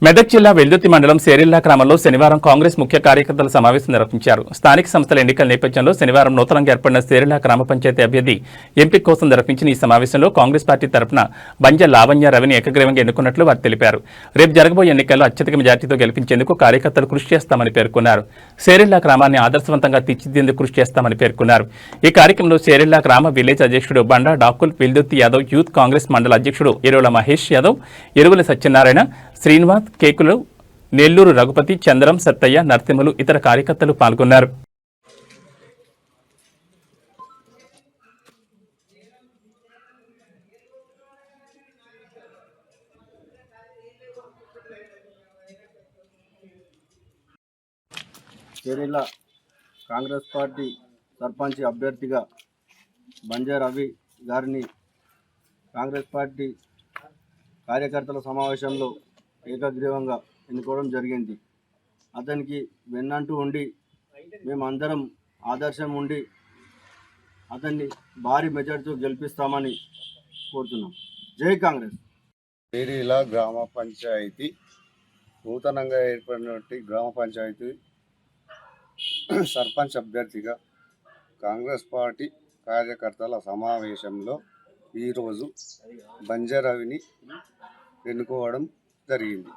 మెదక్ జిల్లా వెల్దుర్తి మండలం సేరిల్లా గ్రామంలో శనివారం కాంగ్రెస్ ముఖ్య కార్యకర్తల సమావేశం నిర్వహించారు. స్థానిక సంస్థల ఎన్నికల నేపథ్యంలో శనివారం నూతనంగా ఏర్పడిన సేరిల్లా గ్రామ పంచాయతీ అభ్యర్థి ఎంపిక కోసం నిర్వహించిన ఈ సమావేశంలో కాంగ్రెస్ పార్టీ తరఫున బంజ లావణ్య రవిని ఏకగ్రీవంగా ఎన్నుకున్నట్లు వారు తెలిపారు. రేపు జరగబోయే ఎన్నికల్లో అత్యధిక మెజార్టీతో గెలిపించేందుకు కార్యకర్తలు కృషి చేస్తామని పేర్కొన్నారు. సేరిల్లా గ్రామాన్ని ఆదర్శవంతంగా తీర్చిదిద్దేందుకు కృషి చేస్తామని పేర్కొన్నారు. ఈ కార్యక్రమంలో సేరిల్లా గ్రామ విలేజ్ అధ్యక్షుడు బండా డాకుల్, వెల్దుర్తి యాదవ్, యూత్ కాంగ్రెస్ మండల అధ్యక్షుడు ఎరువుల మహేష్ యాదవ్, ఎరువుల సత్యనారాయణ, శ్రీనివాస్, కేకులు, నెల్లూరు రఘుపతి, చంద్రం, సత్తయ్య, నరసింహులు ఇతర కార్యకర్తలు పాల్గొన్నారు. సేరిల్లా కాంగ్రెస్ పార్టీ సర్పంచ్ అభ్యర్థిగా బంజా రవి గారిని కాంగ్రెస్ పార్టీ కార్యకర్తల సమావేశంలో ఏకగ్రీవంగా ఎన్నుకోవడం జరిగింది. అతనికి వెన్నంటూ ఉండి మేమందరం ఆదర్శం ఉండి అతన్ని భారీ మెజార్టీతో గెలిపిస్తామని కోరుతున్నాం. జై కాంగ్రెస్. సేరిల్లా గ్రామ పంచాయతీ నూతనంగా ఏర్పడినటువంటి గ్రామ పంచాయతీ సర్పంచ్ అభ్యర్థిగా కాంగ్రెస్ పార్టీ కార్యకర్తల సమావేశంలో ఈరోజు బంజా రవిని ఎన్నుకోవడం జరిగింది.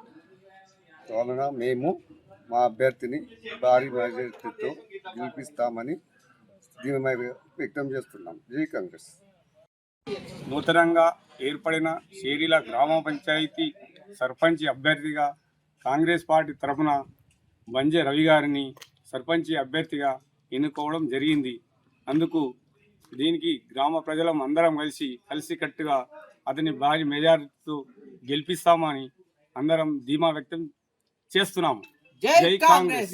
కావున మేము మా అభ్యర్థిని భారీ మెజారిటీతో గెలిపిస్తామని ధీమా వ్యక్తం చేస్తున్నాం. జై కాంగ్రెస్. నూతనంగా ఏర్పడిన సేరిల్లా గ్రామ పంచాయతీ సర్పంచ్ అభ్యర్థిగా కాంగ్రెస్ పార్టీ తరఫున బంజా రవి గారిని సర్పంచ్ అభ్యర్థిగా ఎన్నుకోవడం జరిగింది. అందుకు దీనికి గ్రామ ప్రజలం అందరం కలిసికట్టుగా అతని భారీ మెజారిటీతో గెలిపిస్తామని అందరం ధీమా వ్యక్తం చేస్తున్నాము. జై కాంగ్రెస్.